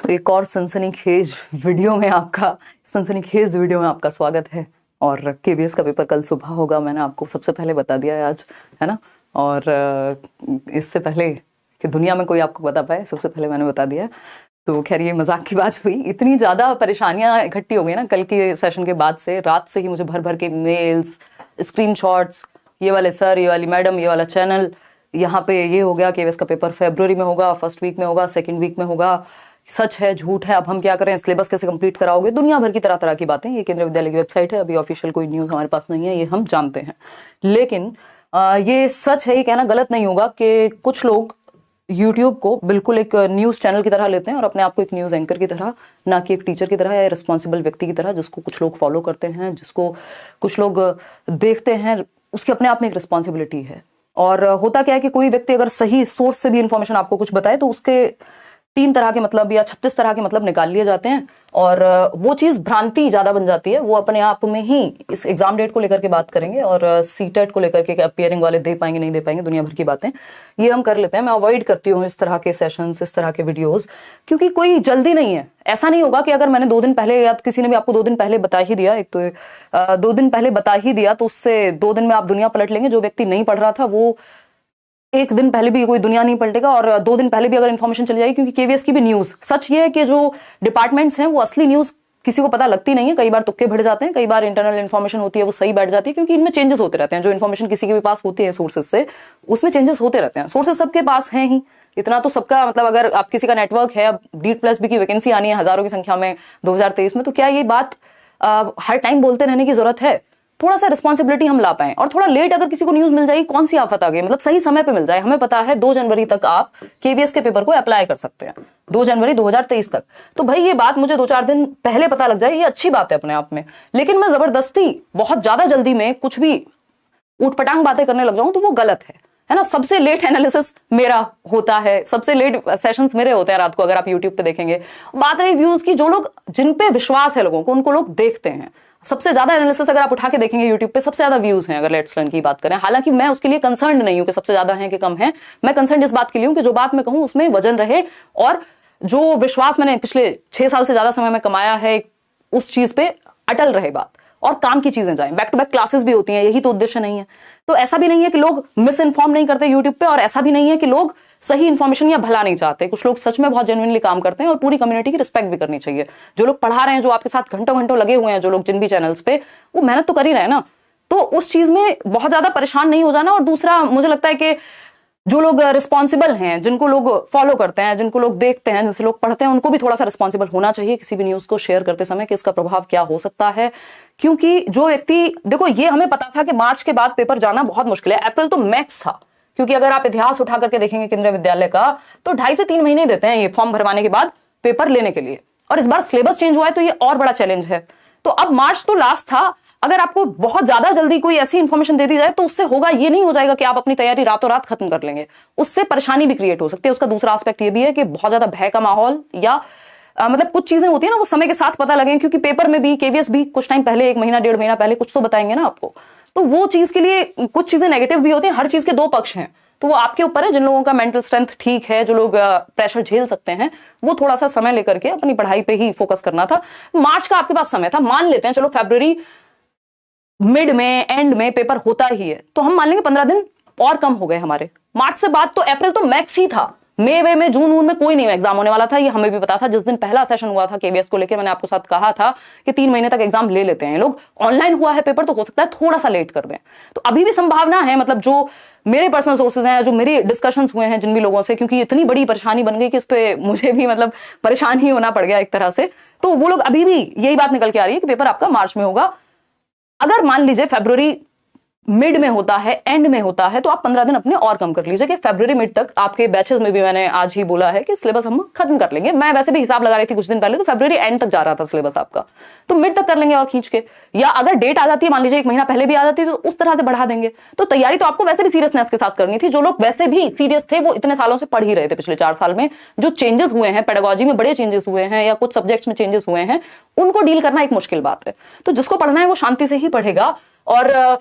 तो एक और सनसनीखेज वीडियो में आपका स्वागत है। और केवीएस का पेपर कल सुबह होगा, मैंने आपको सबसे पहले बता दिया है आज, है ना। और इससे पहले कि दुनिया में कोई आपको बता पाए, सबसे पहले मैंने बता दिया। तो खैर ये मजाक की बात हुई। इतनी ज़्यादा परेशानियां इकट्ठी हो गई ना कल के सेशन के बाद से, रात से ही मुझे भर भर के मेल्स, स्क्रीनशॉट्स, ये वाले सर, ये वाली मैडम, ये वाला चैनल, यहाँ पे ये हो गया केवीएस का पेपर फरवरी में होगा, फर्स्ट वीक में होगा, सेकेंड वीक में होगा, सच है झूठ है, अब हम क्या करें, सिलेबस कैसे कंप्लीट कराओगे, दुनिया भर की तरह तरह की बातें। ये केंद्रीय विद्यालय की वेबसाइट है, अभी ऑफिशियल कोई न्यूज़ हमारे पास नहीं है, ये हम जानते हैं। लेकिन ये सच है, ये कहना गलत नहीं होगा कि कुछ लोग यूट्यूब को बिल्कुल एक न्यूज़ चैनल की तरह लेते हैं और अपने आप को एक न्यूज़ एंकर की तरह, ना कि एक टीचर की तरह या रिस्पॉन्सिबल व्यक्ति की तरह, जिसको कुछ लोग फॉलो करते हैं, जिसको कुछ लोग देखते हैं, उसकी अपने आप में एक रिस्पॉन्सिबिलिटी है। और होता क्या है कि कोई व्यक्ति अगर सही सोर्स से भी इंफॉर्मेशन आपको कुछ बताए तो उसके 3 तरह के मतलब या 36 तरह के मतलब निकाल लिए जाते हैं और वो चीज़ भ्रांति ज़्यादा बन जाती है। वो अपने आप में ही इस एग्जाम डेट को लेकर के बात करेंगे और सीटेट को लेकर के अपियरिंग वाले दे पाएंगे नहीं दे पाएंगे, दुनिया भर की बातें ये हम कर लेते हैं। मैं अवॉइड करती हूँ इस तरह के सेशंस, इस तरह के वीडियोस, क्योंकि कोई जल्दी नहीं है। ऐसा नहीं होगा कि अगर मैंने 2 दिन पहले या किसी ने भी आपको 2 दिन पहले बता ही दिया, एक तो 2 दिन पहले बता ही दिया तो उससे 2 दिन में आप दुनिया पलट लेंगे। जो व्यक्ति नहीं पढ़ रहा था वो 1 दिन पहले भी कोई दुनिया नहीं पलटेगा और 2 दिन पहले भी अगर इन्फॉर्मेशन चली जाएगी, क्योंकि केवीएस की भी न्यूज़, सच ये है कि जो डिपार्टमेंट्स हैं वो असली न्यूज़ किसी को पता लगती नहीं है। कई बार तुक्के बढ़ जाते हैं, कई बार इंटरनल इन्फॉर्मेशन होती है वो सही बैठ जाती है, क्योंकि इनमें चेंजेस होते रहते हैं। जो इन्फॉर्मेशन किसी के भी पास होती है सोर्सेज से, उसमें चेंजेस होते रहते हैं। सोर्सेज सबके पास हैं ही, इतना तो सबका मतलब, अगर आप किसी का नेटवर्क है, अब DEET+B की वैकेंसी आनी है हजारों की संख्या में 2023 में, तो क्या ये बात हर टाइम बोलते रहने की जरूरत है? थोड़ा सा रिस्पॉन्सिबिलिटी हम ला पाएं। और थोड़ा लेट अगर किसी को न्यूज़ मिल जाएगी, कौन सी आफत आ गई, मतलब सही समय पे मिल जाए। हमें पता है 2 जनवरी तक आप केवीएस के पेपर को अप्लाई कर सकते हैं, 2 जनवरी 2023 तक। तो भाई ये बात मुझे 2-4 दिन पहले पता लग जाए, ये अच्छी बात है अपने आप में। लेकिन मैं जबरदस्ती बहुत ज्यादा जल्दी में कुछ भी ऊटपटांग बातें करने लग जाऊं तो वो गलत है ना। सबसे लेट एनालिसिस मेरा होता है, सबसे लेट सेशंस मेरे होते हैं रात को, अगर आप यूट्यूब पे देखेंगे। बात रही व्यूज की, जो लोग, जिन पे विश्वास है लोगों को, उनको लोग देखते हैं। सबसे ज्यादा एनालिसिस अगर आप उठा के देखेंगे यूट्यूब पे, सबसे ज्यादा व्यूज हैं अगर लेट्स लर्न की बात करें। हालांकि मैं उसके लिए कंसर्न नहीं हूं कि सबसे ज्यादा है कि कम है। मैं कंसर्न इस बात के लिए हूं कि जो बात मैं कहूं उसमें वजन रहे, और जो विश्वास मैंने पिछले 6 साल से ज्यादा समय में कमाया है उस चीज पे अटल रहे बात, और काम की चीजें जाएं। बैक टू बैक क्लासेस भी होती हैं, यही तो उद्देश्य नहीं है। तो ऐसा भी नहीं है कि लोग मिस इन्फॉर्म नहीं करते यूट्यूब पे, और ऐसा भी नहीं है कि लोग सही इन्फॉर्मेशन या भला नहीं चाहते। कुछ लोग सच में बहुत जेन्युइनली काम करते हैं और पूरी कम्युनिटी की रिस्पेक्ट भी करनी चाहिए। जो लोग पढ़ा रहे हैं, जो आपके साथ घंटों घंटों लगे हुए हैं, जो लोग जिन भी चैनल्स पे, वो मेहनत तो कर ही रहे हैं ना। तो उस चीज में बहुत ज्यादा परेशान नहीं हो जाना। और दूसरा, मुझे लगता है कि जो लोग रिस्पॉन्सिबल हैं, जिनको लोग फॉलो करते हैं, जिनको लोग देखते हैं, जिनसे लोग पढ़ते हैं, उनको भी थोड़ा सा रिस्पॉन्सिबल होना चाहिए किसी भी न्यूज को शेयर करते समय कि इसका प्रभाव क्या हो सकता है। क्योंकि जो व्यक्ति, देखो ये हमें पता था कि मार्च के बाद पेपर जाना बहुत मुश्किल है, अप्रैल तो मैक्स था। क्योंकि अगर आप इतिहास उठा करके देखेंगे केंद्रीय विद्यालय का, तो 2.5 से 3 महीने देते हैं ये फॉर्म भरवाने के बाद पेपर लेने के लिए। और इस बार सिलेबस चेंज हुआ है तो ये और बड़ा चैलेंज है। तो अब मार्च तो लास्ट था, अगर आपको बहुत ज्यादा जल्दी कोई ऐसी इंफॉर्मेशन दे दी जाए तो उससे होगा ये नहीं हो जाएगा कि आप अपनी तैयारी रातों रात खत्म कर लेंगे, उससे परेशानी भी क्रिएट हो सकती है। उसका दूसरा एस्पेक्ट ये भी है कि बहुत ज्यादा भय का माहौल, या मतलब कुछ चीजें होती है ना, वो समय के साथ पता लगे। क्योंकि पेपर में भी, केवीएस भी कुछ टाइम पहले, 1 महीना 1.5 महीना पहले कुछ तो बताएंगे ना आपको। तो वो चीज के लिए कुछ चीजें नेगेटिव भी होती हैं। हर चीज के 2 पक्ष हैं, तो वो आपके ऊपर है। जिन लोगों का मेंटल स्ट्रेंथ ठीक है, जो लोग प्रेशर झेल सकते हैं, वो थोड़ा सा समय लेकर के अपनी पढ़ाई पे ही फोकस करना था। मार्च का आपके पास समय था, मान लेते हैं चलो फरवरी मिड में, एंड में पेपर होता ही है, तो हम मान लेंगे 15 दिन और कम हो गए हमारे। मार्च से बाद तो अप्रैल तो मैक्स ही था। मई वे में, जून में कोई नहीं एग्जाम होने वाला था, ये हमें भी पता था। जिस दिन पहला सेशन हुआ था केवीएस को लेकर, मैंने आपको साथ कहा था कि 3 महीने तक एग्जाम ले लेते हैं लोग। ऑनलाइन हुआ है पेपर तो हो सकता है थोड़ा सा लेट कर दें, तो अभी भी संभावना है। मतलब जो मेरे पर्सनल सोर्सेज हैं, जो मेरे डिस्कशंस हुए हैं जिन भी लोगों से, क्योंकि इतनी बड़ी परेशानी बन गई कि इस पे मुझे भी मतलब परेशान ही होना पड़ गया एक तरह से। तो वो लोग अभी भी यही बात निकल के आ रही है कि पेपर आपका मार्च में होगा। अगर मान लीजिए फरवरी मिड में होता है, एंड में होता है, तो आप 15 दिन अपने और कम कर लीजिए कि फरवरी मिड तक आपके बैचेस में भी, मैंने आज ही बोला है कि सिलेबस हम खत्म कर लेंगे। मैं वैसे भी हिसाब लगा रही थी कुछ दिन पहले, तो फरवरी एंड तक जा रहा था सिलेबस आपका, तो मिड तक कर लेंगे और खींच के। या अगर डेट आ जाती है, मान लीजिए 1 महीना पहले भी आ जाती है, तो उस तरह से बढ़ा देंगे। तो तैयारी तो आपको वैसे भी सीरियसनेस के साथ करनी थी। जो लोग वैसे भी सीरियस थे, वो इतने सालों से पढ़ ही रहे थे। पिछले 4 साल में जो चेंजेस हुए हैं, पेडागोजी में बड़े चेंजेस हुए हैं, या कुछ सब्जेक्ट्स में चेंजेस हुए हैं, उनको डील करना एक मुश्किल बात है। तो जिसको पढ़ना है वो शांति से ही पढ़ेगा। और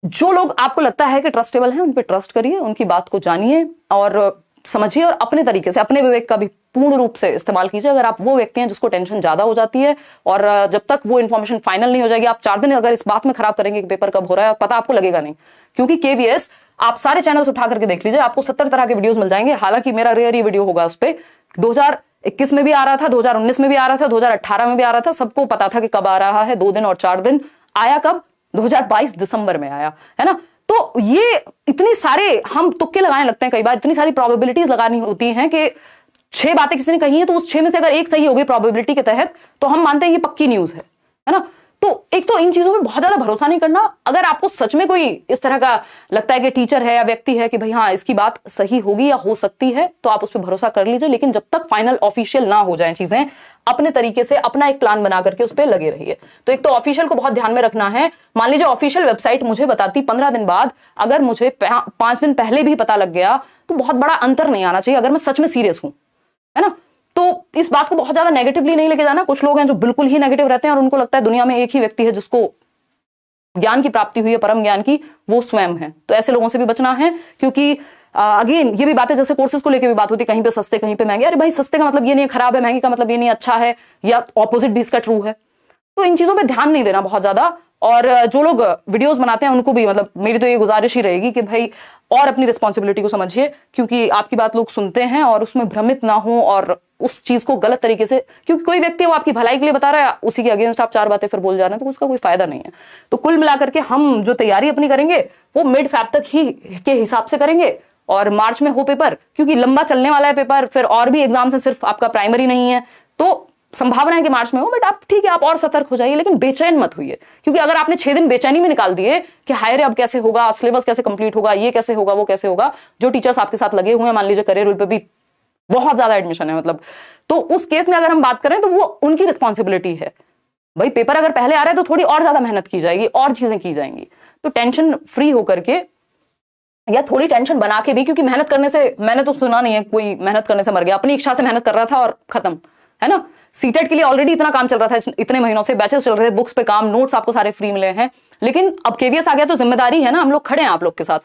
जो लोग आपको लगता है कि ट्रस्टेबल हैं, उन पे ट्रस्ट करिए, उनकी बात को जानिए। और समझिए और अपने तरीके से अपने विवेक का भी पूर्ण रूप से इस्तेमाल कीजिए। अगर आप वो व्यक्ति हैं जिसको टेंशन ज्यादा हो जाती है और जब तक वो इन्फॉर्मेशन फाइनल नहीं हो जाएगी, आप 4 दिन अगर इस बात में खराब करेंगे कि पेपर कब हो रहा है, पता आपको लगेगा नहीं। क्योंकि केवीएस आप सारे चैनल्स उठा करके देख लीजिए, आपको 70 तरह के वीडियोस मिल जाएंगे। हालांकि मेरा रेयर ही वीडियो होगा उस पर। 2021 में भी आ रहा था, 2019 में भी आ रहा था, 2018 में भी आ रहा था, सबको पता था कि कब आ रहा है, 2 दिन और 4 दिन। आया कब? 2022 दिसंबर में आया, है ना। तो ये इतनी सारे हम तुक्के लगाने लगते हैं कई बार, इतनी सारी प्रोबेबिलिटीज लगानी होती हैं कि 6 बातें किसी ने कही है तो उस 6 में से अगर एक सही होगी प्रोबेबिलिटी के तहत, तो हम मानते हैं ये पक्की न्यूज है ना। तो एक तो इन चीजों में बहुत ज्यादा भरोसा नहीं करना। अगर आपको सच में कोई इस तरह का लगता है कि टीचर है या व्यक्ति है कि भाई हाँ इसकी बात सही होगी या हो सकती है, तो आप उस पर भरोसा कर लीजिए। लेकिन जब तक फाइनल ऑफिशियल ना हो जाए चीजें, अपने तरीके से अपना एक प्लान बना करके उस पर लगे रहिए। तो एक तो ऑफिशियल को बहुत ध्यान में रखना है। मान लीजिए ऑफिशियल वेबसाइट मुझे बताती 15 दिन बाद, अगर मुझे 5 दिन पहले भी पता लग गया तो बहुत बड़ा अंतर नहीं आना चाहिए अगर मैं सच में सीरियस हूं, है ना। तो इस बात को बहुत ज्यादा नेगेटिवली नहीं लेके जाना। कुछ लोग हैं जो बिल्कुल ही नेगेटिव रहते हैं और उनको लगता है दुनिया में एक ही व्यक्ति है जिसको ज्ञान की प्राप्ति हुई है, परम ज्ञान की, वो स्वयं है। तो ऐसे लोगों से भी बचना है। क्योंकि अगेन ये भी बातें, जैसे कोर्सेज को लेकर भी बात होती है, कहीं पे सस्ते कहीं पे महंगे। अरे भाई सस्ते का मतलब ये नहीं खराब है, महंगे का मतलब ये नहीं अच्छा है, या ऑपोजिट भी इसका ट्रू है। तो इन चीजों पे ध्यान नहीं देना बहुत ज्यादा। और जो लोग वीडियोस बनाते हैं उनको भी, मतलब मेरी तो ये गुजारिश ही रहेगी कि भाई और अपनी रिस्पॉन्सिबिलिटी को समझिए, क्योंकि आपकी बात लोग सुनते हैं और उसमें भ्रमित ना हो और उस चीज को गलत तरीके से, क्योंकि कोई व्यक्ति वो आपकी भलाई के लिए बता रहा है, उसी के अगेंस्ट आप 4 बातें फिर बोल जा रहे हैं, तो उसका कोई फायदा नहीं है। तो कुल मिलाकर के हम जो तैयारी अपनी करेंगे वो मिड फैब तक ही के हिसाब से करेंगे और मार्च में हो पेपर, क्योंकि लंबा चलने वाला है पेपर, फिर और भी एग्जाम्स है, सिर्फ आपका प्राइमरी नहीं है। तो संभावना है कि मार्च में हो, बट आप ठीक है, आप और सतर्क हो जाइए, लेकिन बेचैन मत होइए। क्योंकि अगर आपने 6 दिन बेचैनी में निकाल दिए कि हाय रे अब कैसे होगा, सिलेबस कैसे कंप्लीट होगा, ये कैसे होगा, वो कैसे होगा, जो टीचर्स आपके साथ लगे हुए हैं, मान लीजिए करियर रूल पे भी बहुत ज्यादा एडमिशन है, मतलब, तो उस केस में अगर हम बात करें तो वो उनकी रिस्पॉन्सिबिलिटी है। भाई पेपर अगर पहले आ रहा है तो थोड़ी और ज्यादा मेहनत की जाएगी, और चीजें की जाएंगी। तो टेंशन फ्री होकर के, या थोड़ी टेंशन बना के भी, क्योंकि मेहनत करने से, मैंने तो सुना नहीं है कोई मेहनत करने से मर गया, अपनी इच्छा से मेहनत कर रहा था और खत्म, है ना। सीटेट के लिए ऑलरेडी इतना काम चल रहा था, इतने महीनों से बैचेस चल रहे थे, बुक्स पे काम, नोट्स आपको सारे फ्री मिले हैं, लेकिन अब केवीएस आ गया तो जिम्मेदारी है ना, हम लोग खड़े हैं आप लोग के साथ।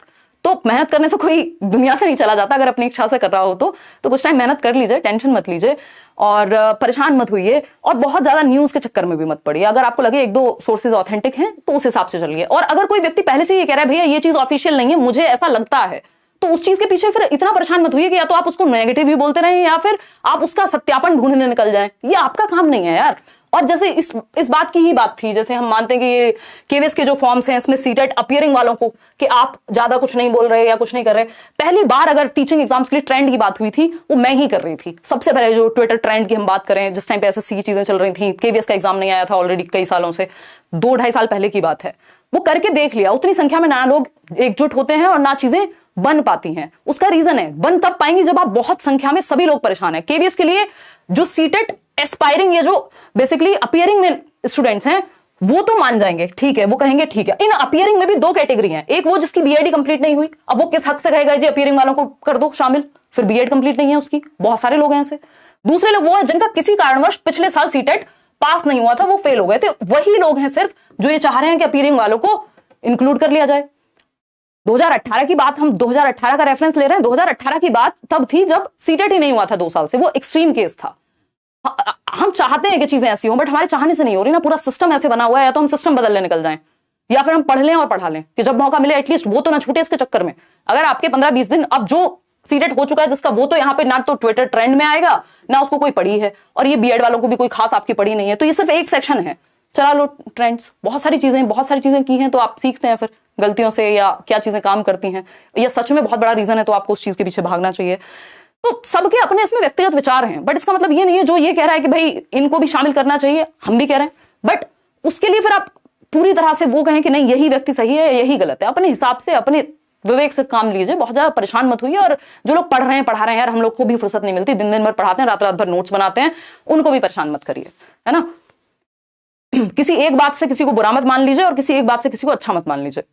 तो मेहनत करने से कोई दुनिया से नहीं चला जाता। अगर अपनी इच्छा से कर रहा हो तो कुछ टाइम मेहनत कर लीजिए, टेंशन मत लीजिए और परेशान मत होइए, और बहुत ज्यादा न्यूज के चक्कर में भी मत पड़िए। अगर आपको लगे 1-2 सोर्सेज ऑथेंटिक हैं तो उस हिसाब से चलिए। और अगर कोई व्यक्ति पहले से ये कह रहा है भैया ये चीज ऑफिशियल नहीं है, मुझे ऐसा लगता है, तो उस चीज के पीछे फिर इतना परेशान मत होइए कि या तो आप उसको नेगेटिव ही बोलते रहें या फिर आप उसका सत्यापन ढूंढने निकल जाएं। ये आपका काम नहीं है यार। और जैसे इस बात की ही बात थी, जैसे हम मानते हैं कि ये केवीएस के जो फॉर्म्स हैं इसमें सीटेट अपीयरिंग वालों को कि आप ज्यादा कुछ नहीं बोल रहे या कुछ नहीं कर रहे। पहली बार अगर टीचिंग एग्जाम्स के लिए ट्रेंड की बात हुई थी वो मैं ही कर रही थी। सबसे पहले जो ट्विटर ट्रेंड की हम बात करें, जिस टाइम पे एसएससी की चीजें चल रही थी, केवीएस का एग्जाम नहीं आया था ऑलरेडी कई सालों से, 2-2.5 साल पहले की बात है, वो करके देख लिया। उतनी संख्या में ना लोग एकजुट होते हैं और ना चीजें बन पाती हैं। उसका रीजन है, बन तब पाएंगी जब आप बहुत संख्या में, सभी लोग परेशान है। केवीएस के लिए जो सीटेट एस्पायरिंग, ये जो बेसिकली अपीयरिंग में स्टूडेंट्स हैं, वो तो मान जाएंगे, ठीक है, वो कहेंगे ठीक है। इन अपीयरिंग में भी 2 कैटेगरी हैं, एक वो जिसकी बीएड कंप्लीट नहीं हुई, अब वो किस हक से कहेगा जी अपीयरिंग वालों को कर दो शामिल, फिर बीएड कंप्लीट नहीं है उसकी, बहुत सारे लोग हैं ऐसे। दूसरे लोग वो हैं जिनका किसी कारणवश पिछले साल सीटेट पास नहीं हुआ था, वो फेल हो गए थे। वही लोग हैं सिर्फ जो ये चाह रहे हैं कि अपीयरिंग वालों को इंक्लूड कर लिया जाए। 2018 की बात, हम 2018 का रेफरेंस ले रहे हैं। 2018 की बात तब थी जब सीटेट ही नहीं हुआ था 2 साल से, वो एक्सट्रीम केस था। हम चाहते हैं कि चीजें ऐसी हो, बट हमारे चाहने से नहीं हो रही ना, पूरा सिस्टम ऐसे बना हुआ है। या तो हम सिस्टम बदलने निकल जाएं, या फिर हम पढ़ लें और पढ़ा लें कि जब मौका मिले एटलीस्ट वो तो ना छूटे इसके चक्कर में। अगर आपके 15-20 दिन, अब जो सीटेट हो चुका है जिसका, वो तो यहाँ पे ना तो ट्विटर ट्रेंड में आएगा, ना उसको कोई पढ़ी है, और ये बीएड वालों को भी कोई खास आपकी पढ़ी नहीं है, तो ये सिर्फ एक सेक्शन है। चला लो ट्रेंड्स, बहुत सारी चीजें की हैं, तो आप सीखते हैं फिर गलतियों से, या क्या चीजें काम करती हैं, या सच में बहुत बड़ा रीजन है तो आपको उस चीज के पीछे भागना चाहिए। तो सबके अपने इसमें व्यक्तिगत विचार हैं, बट इसका मतलब ये नहीं है जो ये कह रहा है कि भाई इनको भी शामिल करना चाहिए, हम भी कह रहे हैं, बट उसके लिए फिर आप पूरी तरह से वो कहें कि नहीं यही व्यक्ति सही है, यही गलत है। अपने हिसाब से, अपने विवेक से काम लीजिए, बहुत ज्यादा परेशान मत होइए। और जो लोग पढ़ रहे हैं, पढ़ा रहे हैं, यार हम लोग को भी फुर्सत नहीं मिलती, दिन दिन भर पढ़ाते हैं, रात रात भर नोट्स बनाते हैं, उनको भी परेशान मत करिए, है ना। किसी एक बात से किसी को बुरा मत मान लीजिए और किसी एक बात से किसी को अच्छा मत मान लीजिए।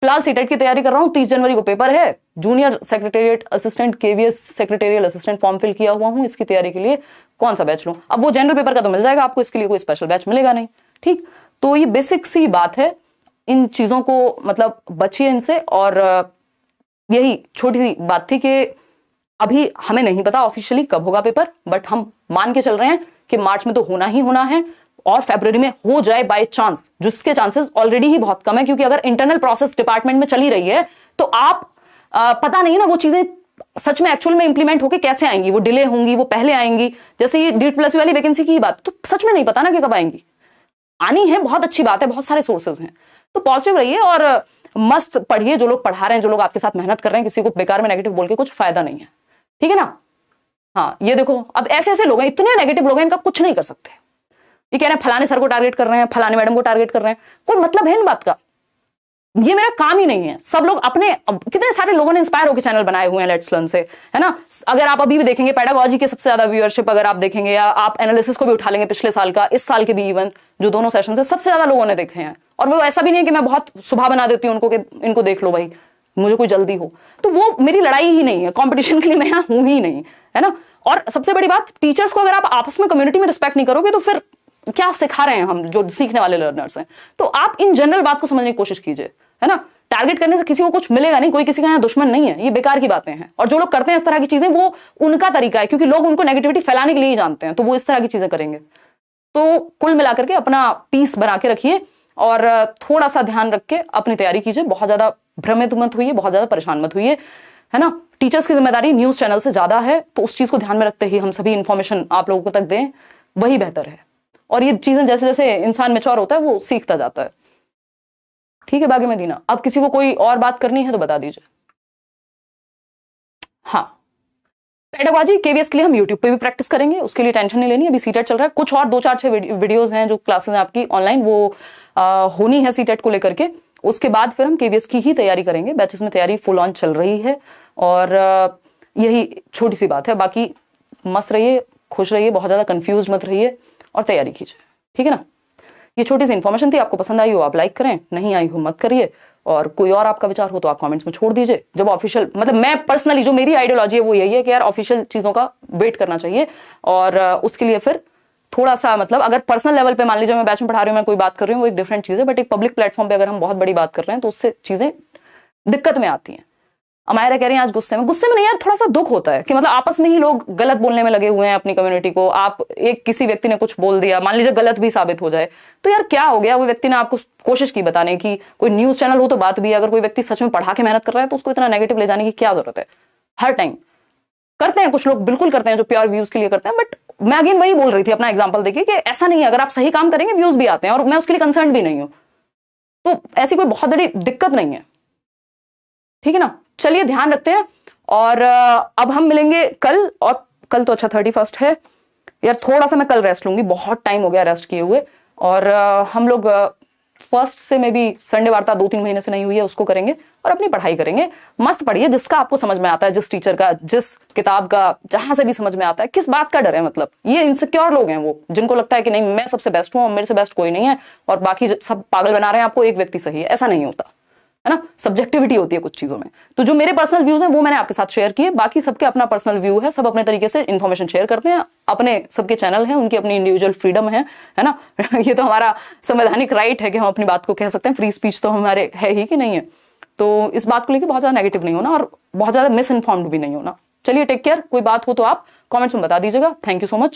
फिलहाल सीटेट की तैयारी कर रहा हूं, 30 जनवरी को पेपर है। Junior secretariat assistant, KVS secretarial assistant form fill किया हुआ हूं। इसकी तैयारी के लिए कौन सा बैच लूं? अब वो जनरल पेपर का तो मिल जाएगा आपको, इसके लिए कोई स्पेशल बैच मिलेगा नहीं, ठीक। तो ये बेसिक सी बात है, इन चीजों को मतलब बचिए इनसे, और यही छोटी सी बात थी कि अभी हमें नहीं पता ऑफिशियली कब होगा पेपर, बट हम मान के चल रहे हैं कि मार्च में तो होना ही होना है, और फरवरी में हो जाए बाय चांस, जिसके चांसेस ऑलरेडी ही बहुत कम है, क्योंकि अगर इंटरनल प्रोसेस डिपार्टमेंट में चली रही है तो आप पता नहीं ना वो चीजें सच में एक्चुअल में इंप्लीमेंट होके कैसे आएंगी, वो डिले होंगी, वो पहले आएंगी। जैसे ये DEET+ वाली वैकेंसी की बात, तो सच में नहीं पता ना कि कब आएंगी, आनी है, बहुत अच्छी बात है, बहुत सारे सोर्सेज हैं। तो पॉजिटिव रहिए और मस्त पढ़िए, जो लोग पढ़ा रहे हैं, जो लोग आपके साथ मेहनत कर रहे हैं, किसी को बेकार में नेगेटिव बोल के कुछ फायदा नहीं है, ठीक है ना। हाँ, ये देखो, अब ऐसे ऐसे लोग हैं, इतने नेगेटिव लोग हैं, इनका कुछ नहीं कर सकते। ये कह रहे हैं फलाने सर को टारगेट कर रहे हैं, फलाने मैडम को टारगेट कर रहे हैं, कोई मतलब है इन बात का, ये मेरा काम ही नहीं है। सब लोग अपने, कितने सारे लोगों ने इंस्पायर होकर चैनल बनाए हुए हैं लेट्स लर्न से, है ना। अगर आप अभी भी देखेंगे पेडागोजी के सबसे ज्यादा व्यूअरशिप अगर आप देखेंगे, या आप एनालिसिस को भी उठा लेंगे पिछले साल का, इस साल के भी, इवन जो दोनों सेशन से सबसे ज्यादा लोगों ने देखे हैं। और वो ऐसा भी नहीं है कि मैं बहुत सुबह बना देती हूँ उनको कि इनको देख लो भाई, मुझे कोई जल्दी हो, तो वो मेरी लड़ाई ही नहीं है, कॉम्पिटिशन के लिए मैं यहाँ हूं ही नहीं, है ना। और सबसे बड़ी बात, टीचर्स को अगर आप आपस में कम्युनिटी में रिस्पेक्ट नहीं करोगे तो फिर क्या सिखा रहे हैं हम, जो सीखने वाले लर्नर्स हैं। तो आप इन जनरल बात को समझने की कोशिश कीजिए, है ना। टारगेट करने से किसी को कुछ मिलेगा नहीं, कोई किसी का यहाँ दुश्मन नहीं है, ये बेकार की बातें हैं। और जो लोग करते हैं इस तरह की चीजें, वो उनका तरीका है, क्योंकि लोग उनको नेगेटिविटी फैलाने के लिए ही जानते हैं, तो वो इस तरह की चीजें करेंगे। तो कुल मिलाकर के अपना पीस बना के रखिए और थोड़ा सा ध्यान रख के अपनी तैयारी कीजिए, बहुत ज्यादा भ्रमित मत हुई, बहुत ज्यादा परेशान मत हुई, है ना। टीचर्स की जिम्मेदारी न्यूज चैनल से ज्यादा है, तो उस चीज को ध्यान में रखते ही हम सभी इंफॉर्मेशन आप लोगों तक दें, वही बेहतर है। और ये चीजें जैसे जैसे इंसान मैच्योर होता है वो सीखता जाता है, ठीक है। बाकी मदीना, अब किसी को कोई और बात करनी है तो बता दीजिए। हाँ, पेडागोजी केवीएस के लिए हम यूट्यूब पे भी प्रैक्टिस करेंगे, उसके लिए टेंशन नहीं लेनी। अभी सीटेट चल रहा है, कुछ और 2-4-6 वीडियोस हैं जो क्लासेस हैं आपकी ऑनलाइन, वो होनी है सीटेट को लेकर के। उसके बाद फिर हम केवीएस की ही तैयारी करेंगे, बैचेस में तैयारी फुल ऑन चल रही है। और यही छोटी सी बात है, बाकी मस्त रहिए, खुश रहिए, बहुत ज्यादा कंफ्यूज मत रहिए और तैयारी कीजिए, ठीक है ना। ये छोटी सी इन्फॉर्मेशन थी, आपको पसंद आई हो आप लाइक करें, नहीं आई हो मत करिए। और कोई और आपका विचार हो तो आप कमेंट्स में छोड़ दीजिए। जब ऑफिशियल, मतलब मैं पर्सनली जो मेरी आइडियोलॉजी है वो यही है कि यार ऑफिशियल चीजों का वेट करना चाहिए, और उसके लिए फिर थोड़ा सा, मतलब अगर पर्सनल लेवल पे मान लीजिए मैं बैच में पढ़ा रही हूँ, मैं कोई बात कर रही हूँ, वो एक डिफरेंट चीज है, बट एक पब्लिक प्लेटफॉर्म पे अगर हम बहुत बड़ी बात कर रहे हैं तो उससे चीजें दिक्कत में आती हैं। अमायरा कह रही हैं आज गुस्से में नहीं यार, थोड़ा सा दुख होता है कि मतलब आपस में ही लोग गलत बोलने में लगे हुए हैं अपनी कम्युनिटी को। आप एक किसी व्यक्ति ने कुछ बोल दिया, मान लीजिए गलत भी साबित हो जाए, तो यार क्या हो गया, वो व्यक्ति ने आपको कोशिश की बताने की, कोई न्यूज चैनल हो तो बात भी, अगर कोई व्यक्ति सच में पढ़ा के मेहनत कर रहा है तो उसको इतना नेगेटिव ले जाने की क्या जरूरत है। हर टाइम करते हैं कुछ लोग, बिल्कुल करते हैं, जो प्योर व्यूज के लिए करते हैं, बट मैं अगेन वही बोल रही थी, अपना एग्जाम्पल देखिए कि ऐसा नहीं है, अगर आप सही काम करेंगे व्यूज भी आते हैं, और मैं उसके लिए कंसर्न भी नहीं हूं, तो ऐसी कोई बहुत बड़ी दिक्कत नहीं है, ठीक है ना। चलिए ध्यान रखते हैं, और अब हम मिलेंगे कल, और कल तो अच्छा 31 है यार, थोड़ा सा मैं कल रेस्ट लूंगी, बहुत टाइम हो गया रेस्ट किए हुए। और हम लोग फर्स्ट से में भी संडे वार्ता 2-3 महीने से नहीं हुई है, उसको करेंगे और अपनी पढ़ाई करेंगे। मस्त पढ़िए, जिसका आपको समझ में आता है, जिस टीचर का, जिस किताब का, जहां से भी समझ में आता है। किस बात का डर है, मतलब ये इनसिक्योर लोग हैं वो, जिनको लगता है कि नहीं मैं सबसे बेस्ट हूं और मेरे से बेस्ट कोई नहीं है, और बाकी सब पागल बना रहे हैं आपको, एक व्यक्ति सही है, ऐसा नहीं होता, है ना। सब्जेक्टिविटी होती है कुछ चीजों में। तो जो मेरे पर्सनल व्यूज हैं वो मैंने आपके साथ शेयर किए, बाकी सबके अपना पर्सनल व्यू है, सब अपने तरीके से इन्फॉर्मेशन शेयर करते हैं, अपने सबके चैनल हैं, उनकी अपनी इंडिविजुअल फ्रीडम है ना। ये तो हमारा संवैधानिक राइट है कि हम अपनी बात को कह सकते हैं, फ्री स्पीच तो हमारे है ही कि नहीं है। तो इस बात को लेकर बहुत ज्यादा नेगेटिव नहीं होना और बहुत ज्यादा मिस इन्फॉर्म्ड भी नहीं होना। चलिए टेक केयर, कोई बात हो तो आप कॉमेंट्स में बता दीजिएगा। Thank you so much.